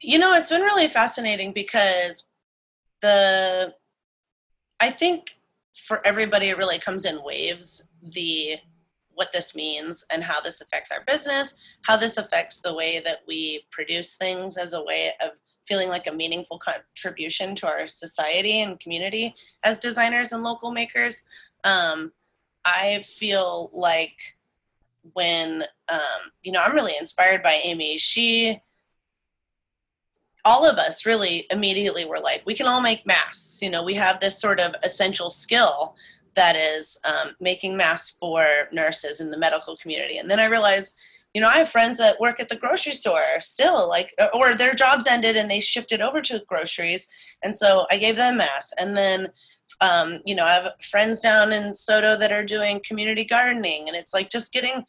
It's been really fascinating because the I think for everybody it really comes in waves, the what this means and how this affects our business, how this affects the way that we produce things as a way of feeling like a meaningful contribution to our society and community as designers and local makers. Um, I feel like when I'm really inspired by Amy. All of us really immediately were like, we can all make masks. We have this sort of essential skill that is making masks for nurses in the medical community. And then I realized, I have friends that work at the grocery store still, like, or their jobs ended and they shifted over to groceries. And so I gave them masks. And then, I have friends down in Soto that are doing community gardening. And it's like just getting,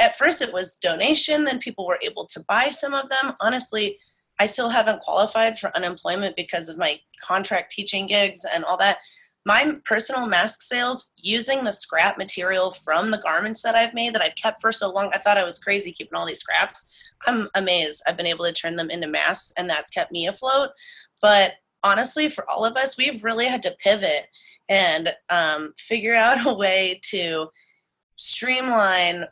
at first it was donation, then people were able to buy some of them. Honestly, I still haven't qualified for unemployment because of my contract teaching gigs and all that. My personal mask sales using the scrap material from the garments that I've made that I've kept for so long, I thought I was crazy keeping all these scraps. I'm amazed I've been able to turn them into masks, and that's kept me afloat. But honestly, for all of us, we've really had to pivot and figure out a way to streamline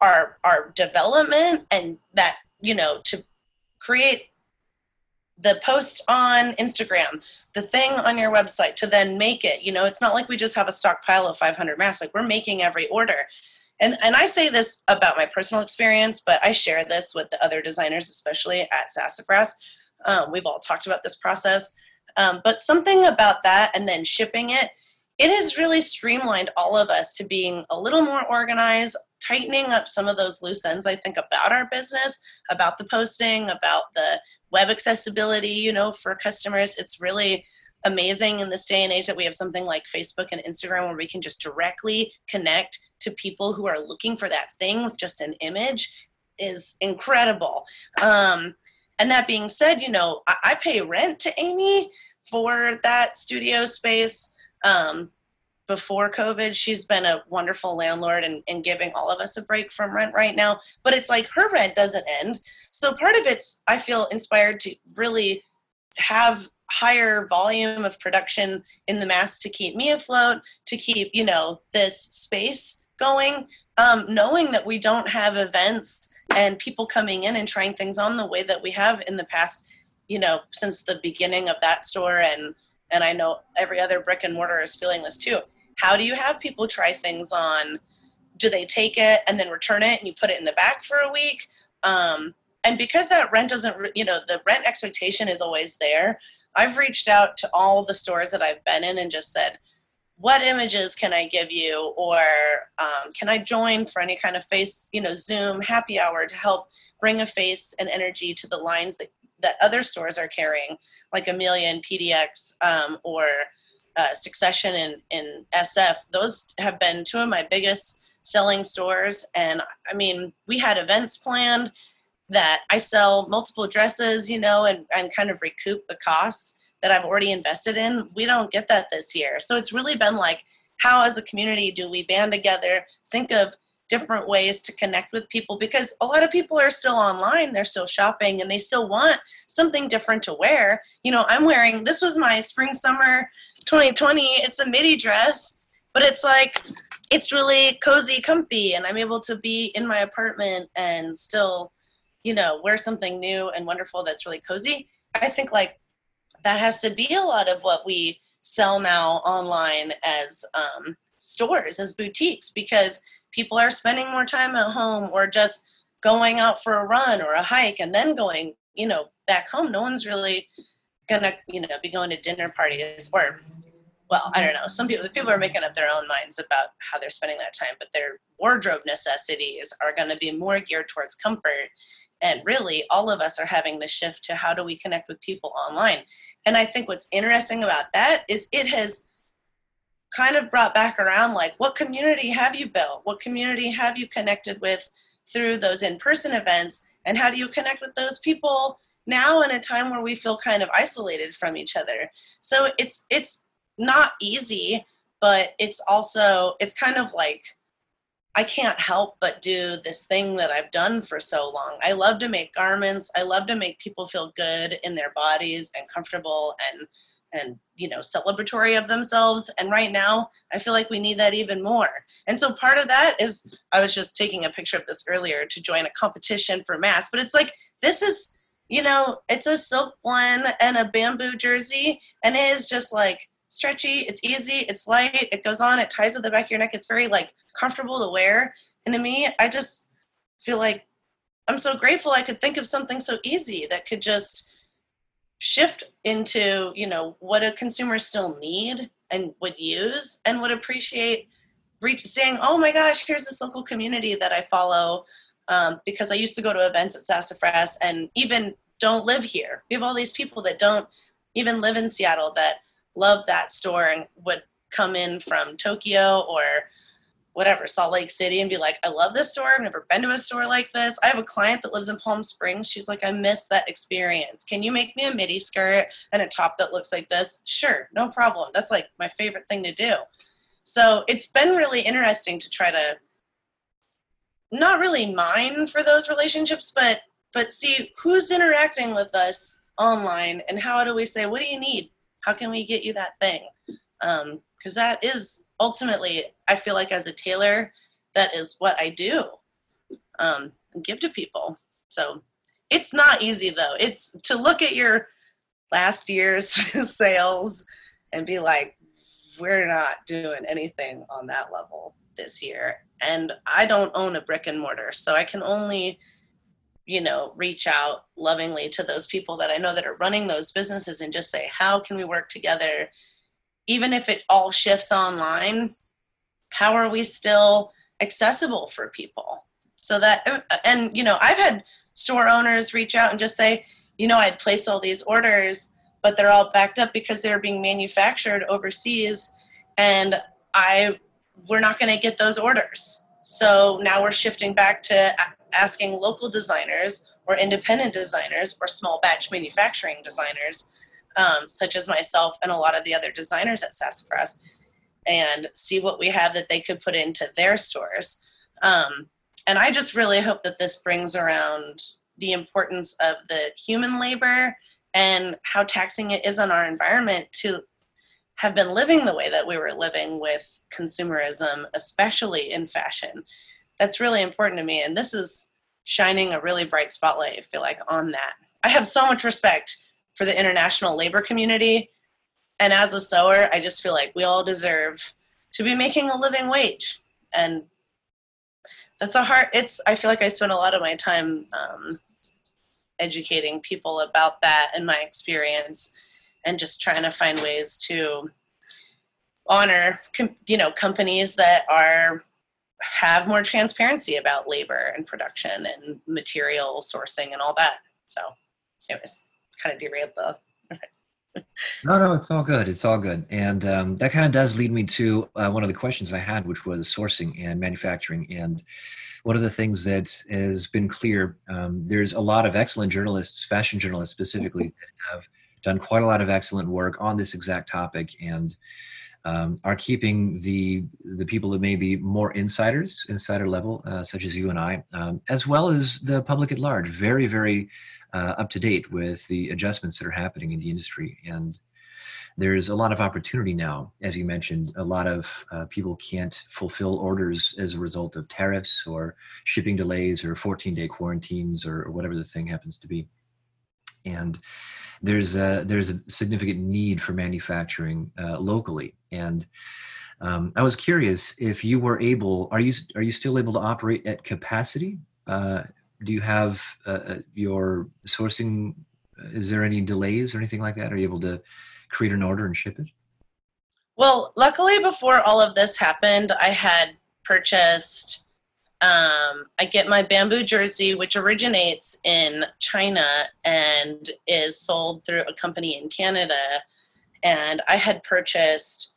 our development, and that, to create the post on Instagram, the thing on your website, to then make it, it's not like we just have a stockpile of 500 masks. Like, we're making every order. And I say this about my personal experience, but I share this with the other designers, especially at Sassafras. We've all talked about this process. But something about that and then shipping it has really streamlined all of us to being a little more organized, tightening up some of those loose ends, I think, about our business, about the posting, about the web accessibility, for customers. It's really amazing in this day and age that we have something like Facebook and Instagram where we can just directly connect to people who are looking for that thing with just an image is incredible. And that being said, I pay rent to Amy for that studio space. Before COVID, she's been a wonderful landlord and giving all of us a break from rent right now. But it's like her rent doesn't end. So part of it's, I feel inspired to really have higher volume of production in the mass to keep me afloat, to keep, this space going, knowing that we don't have events and people coming in and trying things on the way that we have in the past, since the beginning of that store. And I know every other brick and mortar is feeling this too. How do you have people try things on? Do they take it and then return it and you put it in the back for a week? And because that rent doesn't, the rent expectation is always there, I've reached out to all the stores that I've been in and just said, what images can I give you? Or can I join for any kind of face, Zoom happy hour to help bring a face and energy to the lines that other stores are carrying, like Amelia and PDX, or Succession in SF. Those have been two of my biggest selling stores. And I mean, we had events planned that I sell multiple dresses, and kind of recoup the costs that I've already invested in. We don't get that this year. So it's really been like, how as a community do we band together, think of different ways to connect with people, because a lot of people are still online, they're still shopping, and they still want something different to wear. I'm wearing, this was my spring summer 2020, it's a midi dress, but it's like, it's really cozy, comfy, and I'm able to be in my apartment and still, wear something new and wonderful that's really cozy. I think like that has to be a lot of what we sell now online as stores, as boutiques, because people are spending more time at home or just going out for a run or a hike and then going, back home. No one's really gonna, be going to dinner parties, or, well, I don't know. Some people are making up their own minds about how they're spending that time, but their wardrobe necessities are going to be more geared towards comfort. And really, all of us are having to shift to how do we connect with people online. And I think what's interesting about that is it has kind of brought back around, like, what community have you built? What community have you connected with through those in-person events? And how do you connect with those people now in a time where we feel kind of isolated from each other? So it's not easy, but it's kind of like I can't help but do this thing that I've done for so long. I love to make garments. I love to make people feel good in their bodies and comfortable and you know, celebratory of themselves. And right now, I feel like we need that even more. And so part of that is, I was just taking a picture of this earlier to join a competition for masks, but it's like, this is, you know, it's a silk one and a bamboo jersey, and it is just like stretchy, it's easy, it's light, it goes on, it ties at the back of your neck, it's very like comfortable to wear. And to me, I just feel like I'm so grateful I could think of something so easy that could just shift into, you know, what a consumer still need and would use and would appreciate saying, oh my gosh, here's this local community that I follow, because I used to go to events at Sassafras and even don't live here. We have all these people that don't even live in Seattle that love that store and would come in from Tokyo or whatever, Salt Lake City, and be like, I love this store. I've never been to a store like this. I have a client that lives in Palm Springs. She's like, I miss that experience. Can you make me a midi skirt and a top that looks like this? Sure, no problem. That's like my favorite thing to do. So it's been really interesting to try to not really mine for those relationships, but see who's interacting with us online and how do we say, what do you need? How can we get you that thing? Because that is ultimately, I feel like as a tailor, that is what I do, and give to people. So it's not easy though. It's to look at your last year's sales and be like, we're not doing anything on that level this year. And I don't own a brick and mortar, so I can only, you know, reach out lovingly to those people that I know that are running those businesses and just say, how can we work together? Even if it all shifts online, how are we still accessible for people? So that, and, you know, I've had store owners reach out and just say, you know, I'd placed all these orders, but they're all backed up because they're being manufactured overseas, and we're not going to get those orders. So now we're shifting back to asking local designers or independent designers or small batch manufacturing designers, such as myself and a lot of the other designers at Sassafras, and see what we have that they could put into their stores. And I just really hope that this brings around the importance of the human labor and how taxing it is on our environment to have been living the way that we were living with consumerism, especially in fashion. That's really important to me. And this is shining a really bright spotlight, I feel like, on that. I have so much respect for the international labor community. And as a sewer, I just feel like we all deserve to be making a living wage. And that's I feel like I spend a lot of my time educating people about that and my experience, and just trying to find ways to honor, you know, companies that have more transparency about labor and production and material sourcing and all that. So anyways, kind of derailed the No, it's all good. It's all good. And that kind of does lead me to one of the questions I had, which was sourcing and manufacturing. And one of the things that has been clear, there's a lot of excellent journalists, fashion journalists specifically, that have done quite a lot of excellent work on this exact topic, and are keeping the people that may be more insider level, such as you and I, as well as the public at large, very, very up to date with the adjustments that are happening in the industry. And there's a lot of opportunity now. As you mentioned, a lot of people can't fulfill orders as a result of tariffs or shipping delays or 14-day quarantines or whatever the thing happens to be. And there's a significant need for manufacturing locally. And I was curious if you were able, are you still able to operate at capacity? Do you have your sourcing, is there any delays or anything like that? Are you able to create an order and ship it? Well, luckily before all of this happened, I had purchased, I get my bamboo jersey, which originates in China and is sold through a company in Canada. And I had purchased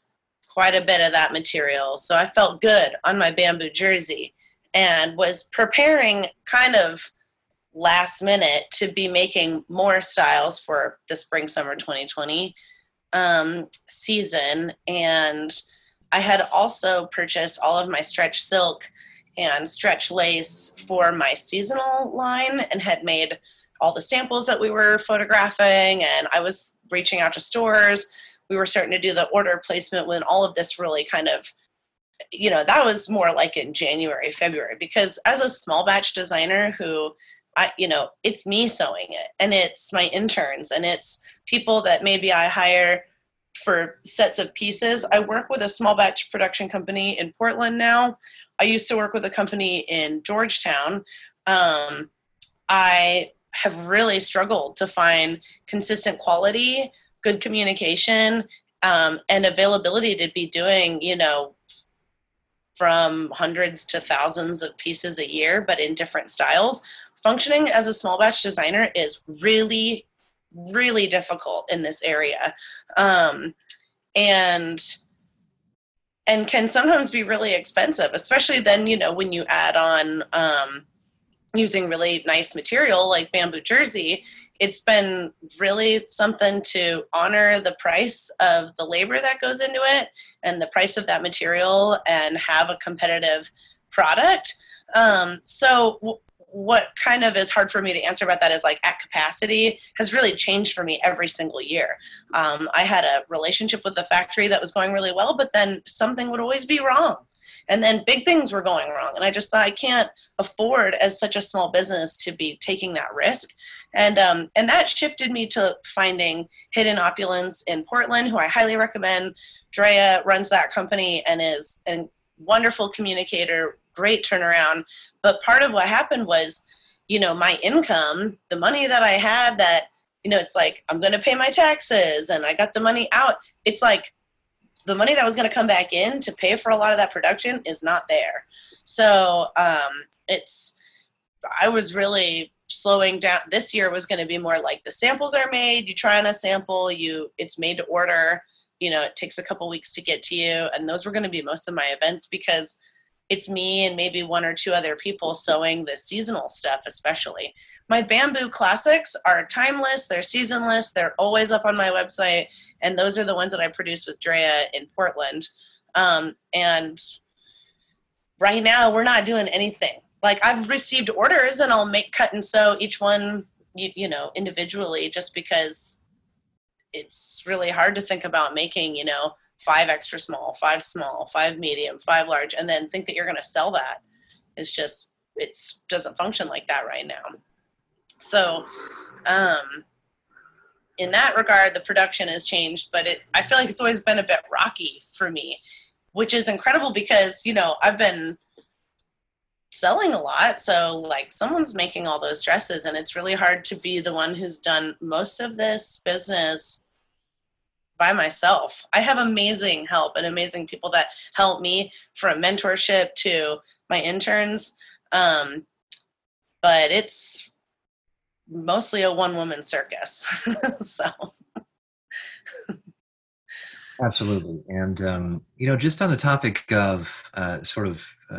quite a bit of that material. So I felt good on my bamboo jersey and was preparing kind of last minute to be making more styles for the spring summer 2020 season. And I had also purchased all of my stretch silk and stretch lace for my seasonal line, and had made all the samples that we were photographing, and I was reaching out to stores. We were starting to do the order placement when all of this really kind of, that was more like in January, February, because as a small batch designer who it's me sewing it, and it's my interns, and it's people that maybe I hire for sets of pieces. I work with a small batch production company in Portland now. I used to work with a company in Georgetown. I have really struggled to find consistent quality, good communication, and availability to be doing, from hundreds to thousands of pieces a year, but in different styles. Functioning as a small batch designer is really, really difficult in this area. And can sometimes be really expensive, especially then, when you add on using really nice material like bamboo jersey. It's been really something to honor the price of the labor that goes into it and the price of that material and have a competitive product. What kind of is hard for me to answer about that is like at capacity has really changed for me every single year. I had a relationship with the factory that was going really well, but then something would always be wrong. And then big things were going wrong. And I just thought I can't afford as such a small business to be taking that risk. And that shifted me to finding Hidden Opulence in Portland, who I highly recommend. Drea runs that company and is a wonderful communicator, great turnaround. But part of what happened was, my income, the money that I had that, it's like, I'm going to pay my taxes and I got the money out. It's like the money that was going to come back in to pay for a lot of that production is not there. So I was really slowing down. This year was going to be more like the samples are made, you try on a sample, it's made to order, it takes a couple weeks to get to you. And those were going to be most of my events because it's me and maybe one or two other people sewing the seasonal stuff, especially. My bamboo classics are timeless, they're seasonless, they're always up on my website, and those are the ones that I produce with Drea in Portland. And right now, we're not doing anything. Like, I've received orders, and I'll cut and sew each one, individually, just because it's really hard to think about making, 5 extra small, 5 medium, 5 large, and then think that you're going to sell that. It doesn't function like that right now. So, in that regard, the production has changed, but I feel like it's always been a bit rocky for me, which is incredible because, I've been selling a lot. So like someone's making all those dresses, and it's really hard to be the one who's done most of this business by myself. I have amazing help and amazing people that help me, from mentorship to my interns. But it's mostly a one-woman circus. So. Absolutely. And, just on the topic of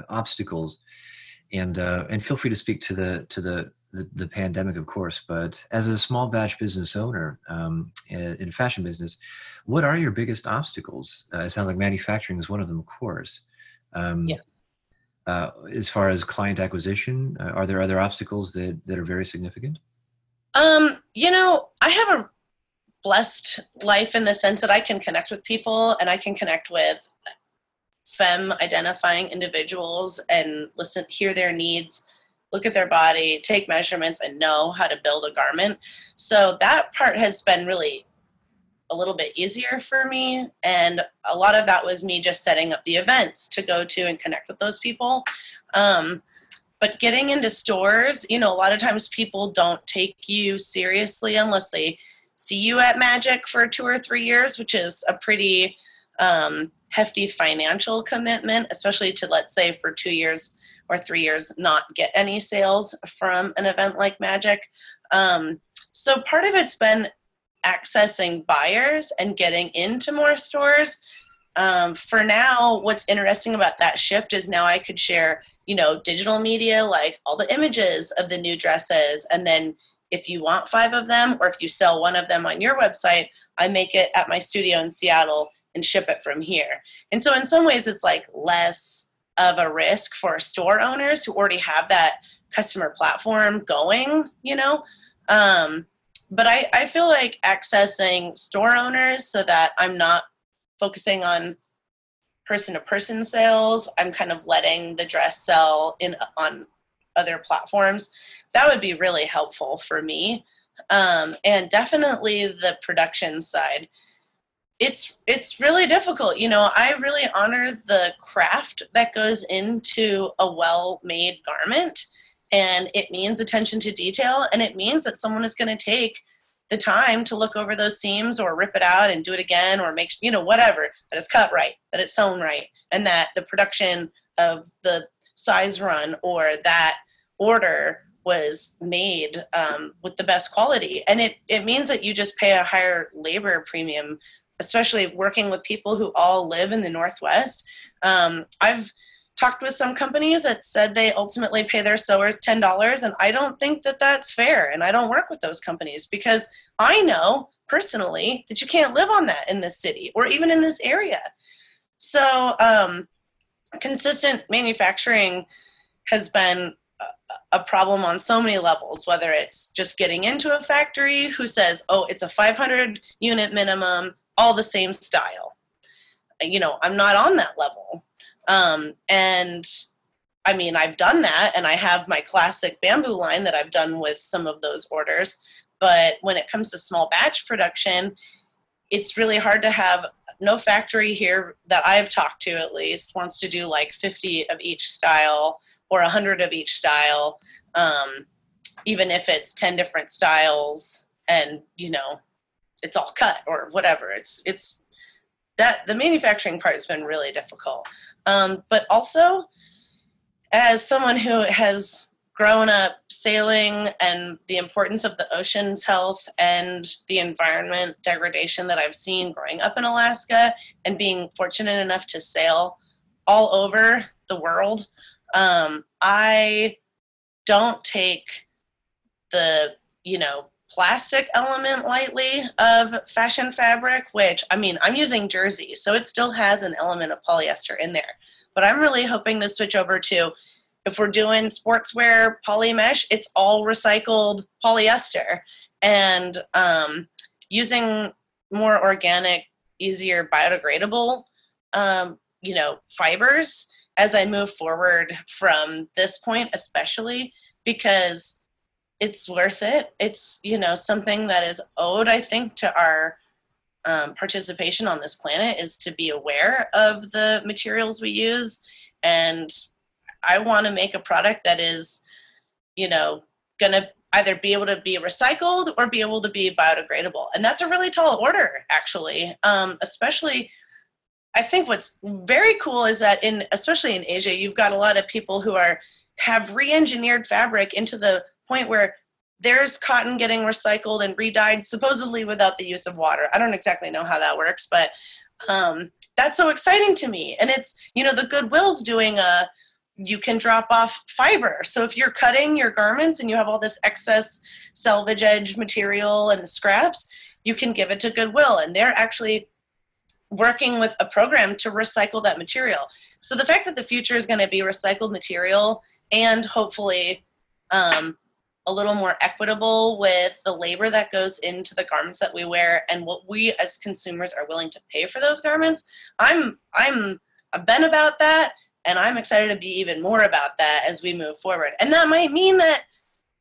obstacles, and feel free to speak to the pandemic, of course, but as a small batch business owner in fashion business, what are your biggest obstacles? It sounds like manufacturing is one of them, of course. Yeah. As far as client acquisition, are there other obstacles that are very significant? I have a blessed life in the sense that I can connect with people, and I can connect with femme identifying individuals and hear their needs, look at their body, take measurements, and know how to build a garment. So that part has been really a little bit easier for me. And a lot of that was me just setting up the events to go to and connect with those people. But getting into stores, a lot of times people don't take you seriously unless they see you at Magic for 2 or 3 years, which is a pretty hefty financial commitment, especially to, let's say, for 2 years or 3 years, not get any sales from an event like Magic. So part of it's been accessing buyers and getting into more stores. For now, what's interesting about that shift is now I could share, digital media, like all the images of the new dresses. And then if you want 5 of them, or if you sell 1 of them on your website, I make it at my studio in Seattle and ship it from here. And so in some ways it's like less of a risk for store owners who already have that customer platform going, you know. But I feel like accessing store owners so that I'm not focusing on person-to-person sales, I'm kind of letting the dress sell on other platforms. That would be really helpful for me. And definitely the production side. It's really difficult. You know, I really honor the craft that goes into a well-made garment, and it means attention to detail, and it means that someone is going to take the time to look over those seams or rip it out and do it again, or make, you know, whatever, that it's cut right, that it's sewn right, and that the production of the size run or that order was made with the best quality. And it means that you just pay a higher labor premium, especially working with people who all live in the Northwest. I've talked with some companies that said they ultimately pay their sewers $10, and I don't think that that's fair, and I don't work with those companies because I know personally that you can't live on that in this city or even in this area. So consistent manufacturing has been a problem on so many levels, whether it's just getting into a factory who says, oh, it's a 500 unit minimum, all the same style. You know, I'm not on that level. And I mean, I've done that, and I have my classic bamboo line that I've done with some of those orders. But when it comes to small batch production, it's really hard to have. No factory here that I've talked to at least wants to do like 50 of each style or 100 of each style, even if it's 10 different styles and, you know, it's all cut or whatever. It's that the manufacturing part has been really difficult. But also, as someone who has grown up sailing and the importance of the ocean's health and the environment degradation that I've seen growing up in Alaska and being fortunate enough to sail all over the world, I don't take the, you know, plastic element lightly of fashion fabric, which, I mean, I'm using jersey, so it still has an element of polyester in there. But I'm really hoping to switch over to, if we're doing sportswear poly mesh, it's all recycled polyester, and using more organic, easier biodegradable, you know, fibers as I move forward from this point, especially because it's worth it. It's, you know, something that is owed, I think, to our participation on this planet, is to be aware of the materials we use. And I want to make a product that is, you know, going to either be able to be recycled or be able to be biodegradable. And that's a really tall order, actually. Especially, I think what's very cool is that especially in Asia, you've got a lot of people who have re-engineered fabric into the point where there's cotton getting recycled and re-dyed supposedly without the use of water. I don't exactly know how that works, but that's so exciting to me. And it's, you know, the Goodwill's doing you can drop off fiber. So if you're cutting your garments and you have all this excess selvage edge material and the scraps, you can give it to Goodwill, and they're actually working with a program to recycle that material. So the fact that the future is going to be recycled material and hopefully a little more equitable with the labor that goes into the garments that we wear and what we as consumers are willing to pay for those garments, I've been about that, and I'm excited to be even more about that as we move forward. And that might mean that,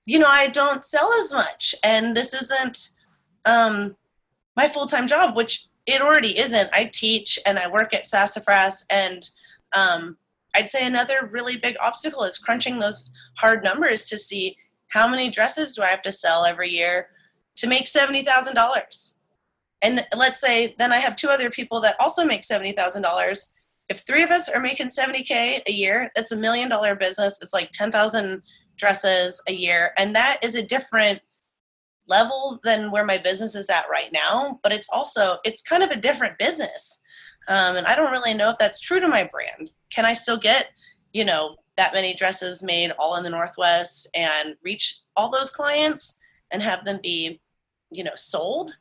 you know, I don't sell as much, and this isn't my full-time job, which it already isn't. I teach and I work at Sassafras, and I'd say another really big obstacle is crunching those hard numbers to see how many dresses do I have to sell every year to make $70,000. And let's say then I have two other people that also make $70,000. If three of us are making $70K a year, that's $1 million business. It's like 10,000 dresses a year. And that is a different level than where my business is at right now. But it's kind of a different business. And I don't really know if that's true to my brand. Can I still get, you know, that many dresses made all in the Northwest and reach all those clients and have them be, you know, sold?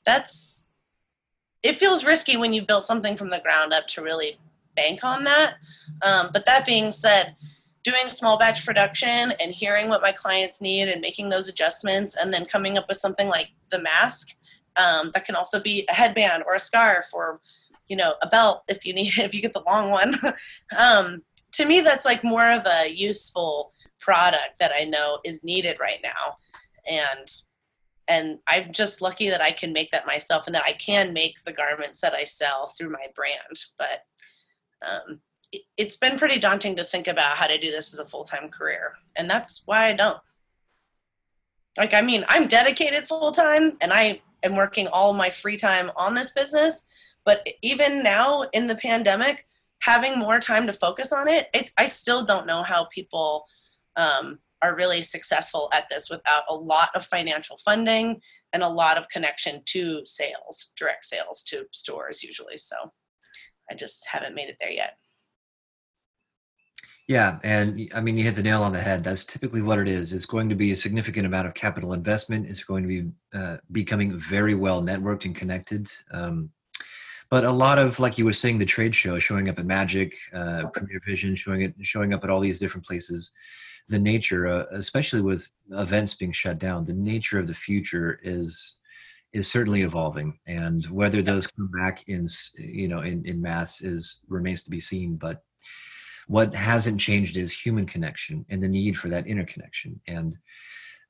It feels risky when you've built something from the ground up to really bank on that. But that being said, doing small batch production and hearing what my clients need and making those adjustments and then coming up with something like the mask, that can also be a headband or a scarf or, you know, a belt if you need, if you get the long one. To me, that's like more of a useful product that I know is needed right now. And I'm just lucky that I can make that myself and that I can make the garments that I sell through my brand. But it's been pretty daunting to think about how to do this as a full-time career. And that's why I don't. Like, I mean, I'm dedicated full-time and I am working all my free time on this business. But even now in the pandemic, having more time to focus on it, I still don't know how people are really successful at this without a lot of financial funding and a lot of connection to sales, direct sales to stores usually. So I just haven't made it there yet. Yeah, and I mean, you hit the nail on the head. That's typically what it is. It's going to be a significant amount of capital investment. It's going to be becoming very well networked and connected. But a lot of, like you were saying, the trade show, showing up at Magic, Premier Vision, showing up at all these different places. The nature, especially with events being shut down, the nature of the future is certainly evolving. And whether those come back in mass remains to be seen. But what hasn't changed is human connection and the need for that interconnection. And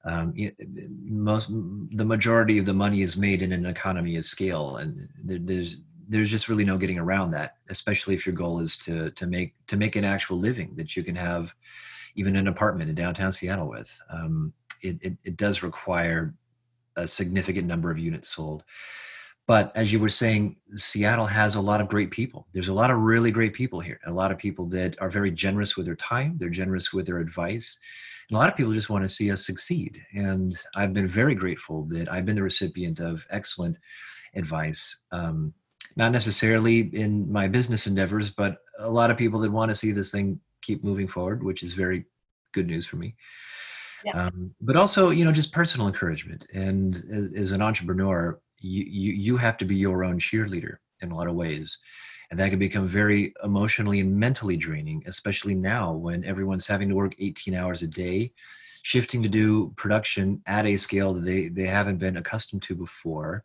the majority of the money is made in an economy of scale, and there's just really no getting around that, especially if your goal is to make an actual living that you can have even an apartment in downtown Seattle with. It does require a significant number of units sold. But as you were saying, Seattle has a lot of great people. There's a lot of really great people here. A lot of people that are very generous with their time. They're generous with their advice. And a lot of people just want to see us succeed. And I've been very grateful that I've been the recipient of excellent advice. Not necessarily in my business endeavors, but a lot of people that want to see this thing keep moving forward, which is very good news for me. Yeah. But also, just personal encouragement. And as an entrepreneur, you have to be your own cheerleader in a lot of ways. And that can become very emotionally and mentally draining, especially now when everyone's having to work 18 hours a day, shifting to do production at a scale that they haven't been accustomed to before,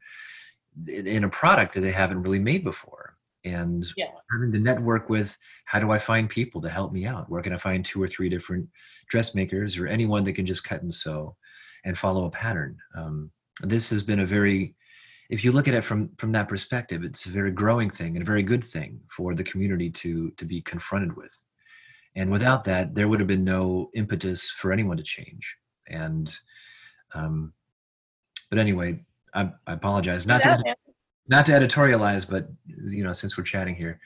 in a product that they haven't really made before. And having to network with, how do I find people to help me out? Where can I find 2 or 3 different dressmakers or anyone that can just cut and sew and follow a pattern? This has been if you look at it from that perspective, it's a very growing thing and a very good thing for the community to be confronted with. And without that, there would have been no impetus for anyone to change. And, but anyway, I apologize. Not to editorialize, but since we're chatting here,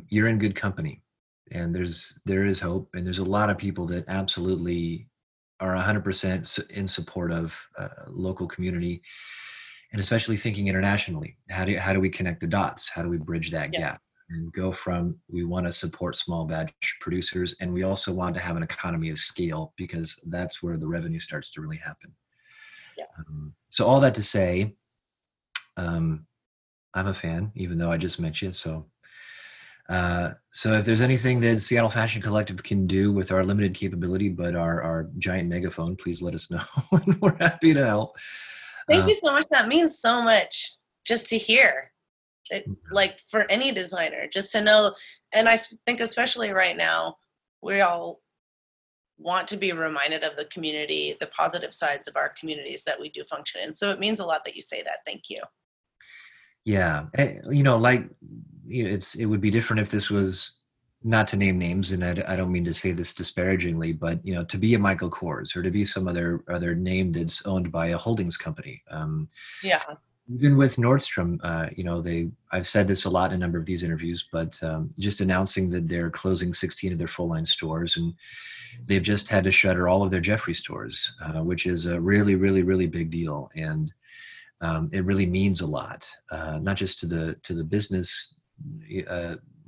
you're in good company, and there is hope, and there's a lot of people that absolutely are 100% in support of local community, and especially thinking internationally. How do we connect the dots? How do we bridge that gap and go from, we want to support small batch producers, and we also want to have an economy of scale, because that's where the revenue starts to really happen. Yeah. So all that to say, I'm a fan, even though I just met you. So if there's anything that Seattle Fashion Collective can do with our limited capability, but our giant megaphone, please let us know. We're happy to help. Thank you so much. That means so much just to hear. Like, for any designer, just to know. And I think especially right now, we all want to be reminded of the community, the positive sides of our communities that we do function in. So it means a lot that you say that. Thank you. Yeah. It would be different if this was, not to name names, and I don't mean to say this disparagingly, but to be a Michael Kors or to be some other name that's owned by a holdings company. Even with Nordstrom, I've said this a lot in a number of these interviews, but just announcing that they're closing 16 of their full line stores, and they've just had to shutter all of their Jeffrey stores, which is a really, really, really big deal. And it really means a lot, not just to the business,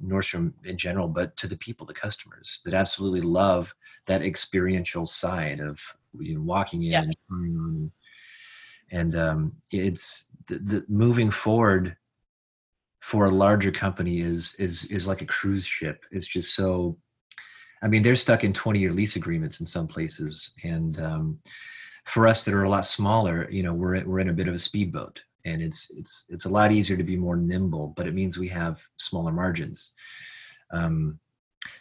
Nordstrom in general, but to the people, the customers that absolutely love that experiential side of walking in and trying on. And it's the moving forward. for a larger company is like a cruise ship. It's just so, I mean, they're stuck in 20-year lease agreements in some places. And for us that are a lot smaller, you know, we're in a bit of a speedboat, and it's a lot easier to be more nimble, but it means we have smaller margins.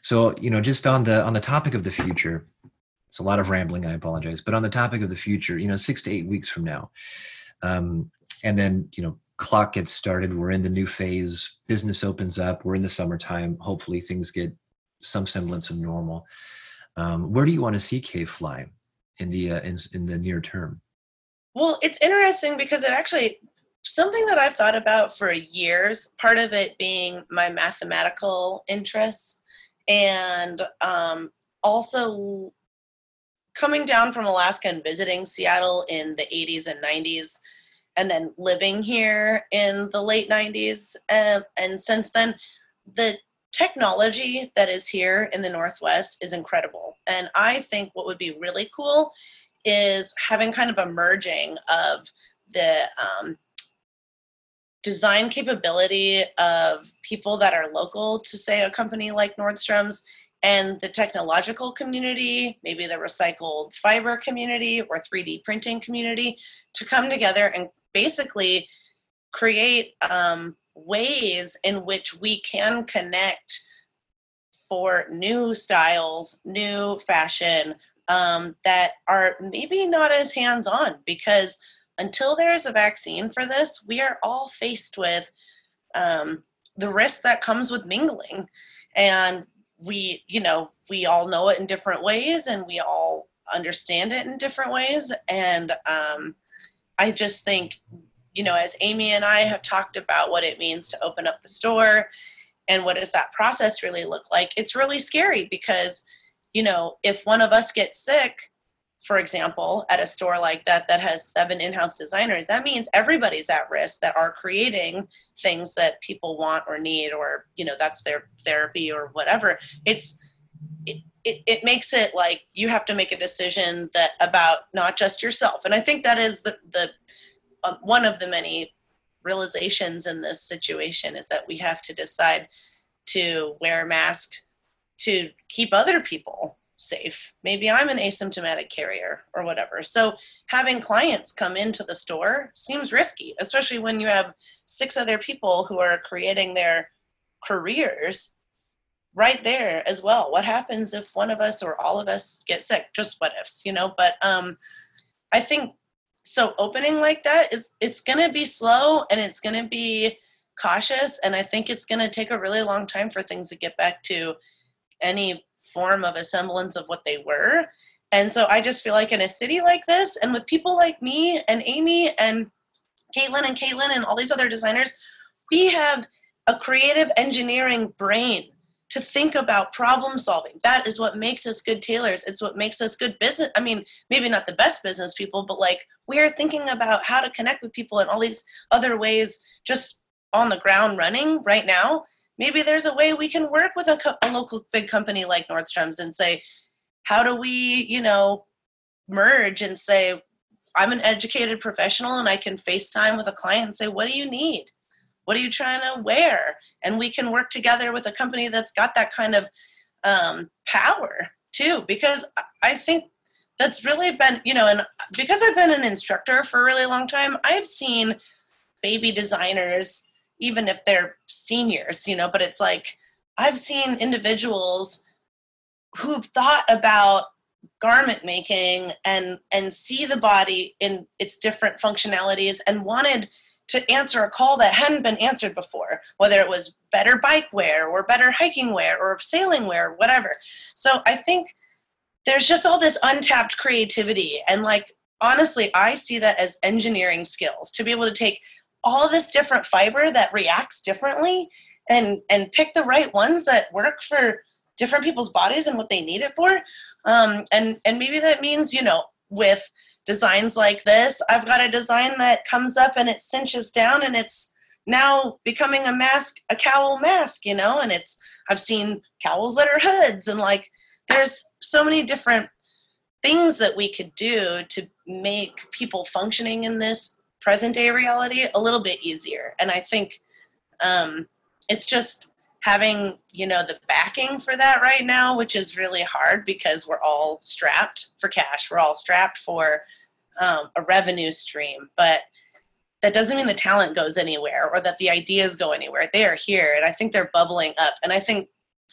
So, you know, just on the topic of the future, it's a lot of rambling, I apologize, but on the topic of the future, you know, 6 to 8 weeks from now, and then, you know, clock gets started, we're in the new phase, business opens up, we're in the summertime, hopefully things get some semblance of normal. Where do you want to see KFLY in the near term? Well, it's interesting because it actually, something that I've thought about for years, part of it being my mathematical interests, and also coming down from Alaska and visiting Seattle in the 80s and 90s, and then living here in the late 90s. And since then, the technology that is here in the Northwest is incredible. And I think what would be really cool is having kind of a merging of the design capability of people that are local to, say, a company like Nordstrom's, and the technological community, maybe the recycled fiber community or 3D printing community, to come together and basically create ways in which we can connect for new styles, new fashion, that are maybe not as hands-on, because until there's a vaccine for this, we are all faced with the risk that comes with mingling. And we all know it in different ways, and we all understand it in different ways. And I just think, you know, as Amy and I have talked about what it means to open up the store and what does that process really look like, it's really scary because, you know, if one of us gets sick, for example, at a store like that that has 7 in-house designers, that means everybody's at risk that are creating things that people want or need, or, you know, that's their therapy or whatever. It makes it like you have to make a decision that about not just yourself. And I think that is the one of the many realizations in this situation, is that we have to decide to wear a mask to keep other people safe. Maybe I'm an asymptomatic carrier or whatever. So having clients come into the store seems risky, especially when you have 6 other people who are creating their careers right there as well. What happens if one of us or all of us get sick? Just what ifs, you know? But I think, so opening like that it's going to be slow and it's going to be cautious. And I think it's going to take a really long time for things to get back to any form of a semblance of what they were. And so I just feel like in a city like this, and with people like me and Amy and Caitlin and all these other designers, we have a creative engineering brain to think about problem solving. That is what makes us good tailors. It's what makes us good business. I mean, maybe not the best business people, but like we are thinking about how to connect with people in all these other ways just on the ground running right now. Maybe there's a way we can work with a local big company like Nordstrom's and say, how do we, you know, merge and say, I'm an educated professional and I can FaceTime with a client and say, what do you need? What are you trying to wear? And we can work together with a company that's got that kind of power too, because I think that's really been, you know, and because I've been an instructor for a really long time, I've seen baby designers, even if they're seniors, you know, but it's like, I've seen individuals who've thought about garment making and see the body in its different functionalities and wanted to answer a call that hadn't been answered before, whether it was better bike wear or better hiking wear or sailing wear, whatever. So I think there's just all this untapped creativity. And like, honestly, I see that as engineering skills, to be able to take all this different fiber that reacts differently and pick the right ones that work for different people's bodies and what they need it for. And maybe that means, you know, with designs like this, I've got a design that comes up and it cinches down and it's now becoming a mask, a cowl mask, you know, and I've seen cowls that are hoods, and like, there's so many different things that we could do to make people functioning in this present day reality a little bit easier. And I think It's just having, the backing for that right now, which is really hard because we're all strapped for cash. We're all strapped for a revenue stream, but that doesn't mean the talent goes anywhere or that the ideas go anywhere. They are here, and I think they're bubbling up. And I think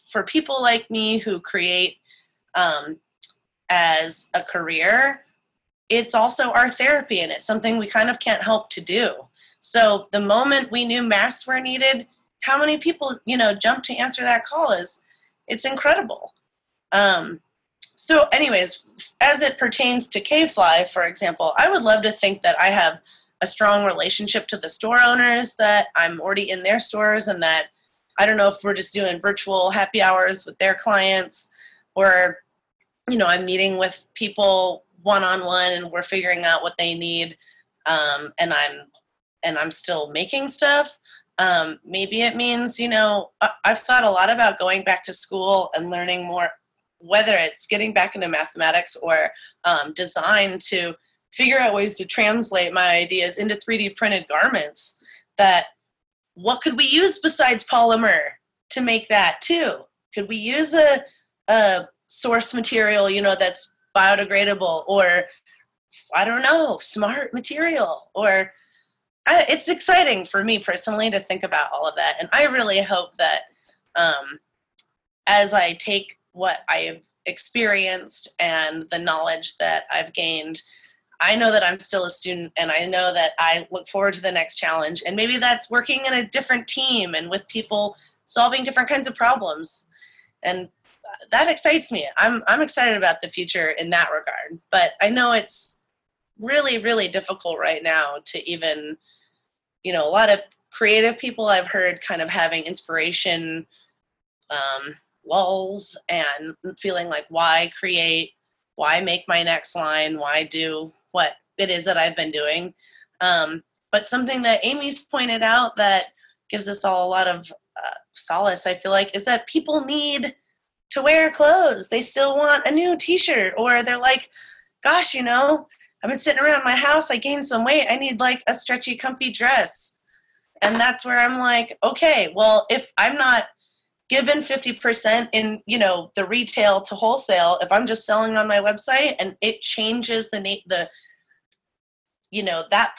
for people like me who create as a career, it's also our therapy, and it's something we kind of can't help to do. So the moment we knew masks were needed, how many people, jumped to answer that call it's incredible. So anyways, as it pertains to KFLY, for example, I would love to think that I have a strong relationship to the store owners, that I'm already in their stores, and that I don't know if we're just doing virtual happy hours with their clients, or, I'm meeting with people one-on-one and we're figuring out what they need. And I'm still making stuff. Maybe it means, I've thought a lot about going back to school and learning more, whether it's getting back into mathematics or design, to figure out ways to translate my ideas into 3D printed garments. That what could we use besides polymer to make that too? Could we use a source material, that's biodegradable, or I don't know, smart material? Or it's exciting for me personally to think about all of that. And I really hope that as I take what I've experienced and the knowledge that I've gained, I know that I'm still a student, and I know that I look forward to the next challenge. And maybe that's working in a different team and with people solving different kinds of problems. And that excites me. I'm excited about the future in that regard. But I know it's really, really difficult right now to even, a lot of creative people I've heard kind of having inspiration lulls and feeling like, why create? Why make my next line? Why do what it is that I've been doing? But something that Amy's pointed out that gives us all a lot of solace, I feel like, is that people need to wear clothes. They still want a new t-shirt, or they're like, gosh, I've been sitting around my house, I gained some weight, I need like a stretchy, comfy dress. And that's where I'm like, okay, well, if I'm not given 50% in, the retail to wholesale, if I'm just selling on my website and it changes that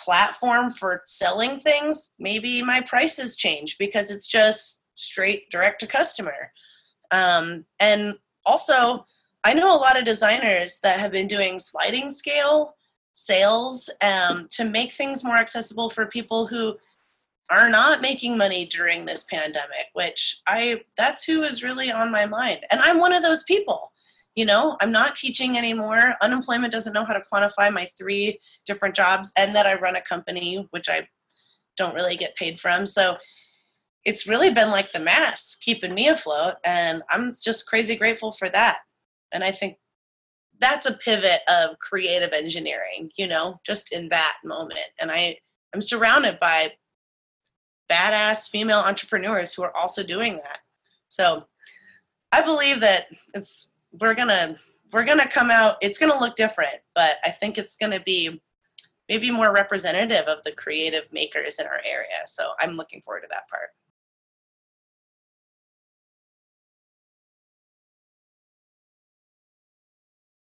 platform for selling things, maybe my prices change because it's just straight direct to customer. And also, I know a lot of designers that have been doing sliding scale sales to make things more accessible for people who are not making money during this pandemic, which that's who is really on my mind. And I'm one of those people. I'm not teaching anymore. Unemployment doesn't know how to quantify my 3 different jobs, and that I run a company, which I don't really get paid from. So it's really been like the mask keeping me afloat, and I'm just crazy grateful for that. And I think that's a pivot of creative engineering, just in that moment. And I'm surrounded by badass female entrepreneurs who are also doing that. So I believe that we're gonna come out, it's gonna look different, but I think it's gonna be maybe more representative of the creative makers in our area. So I'm looking forward to that part.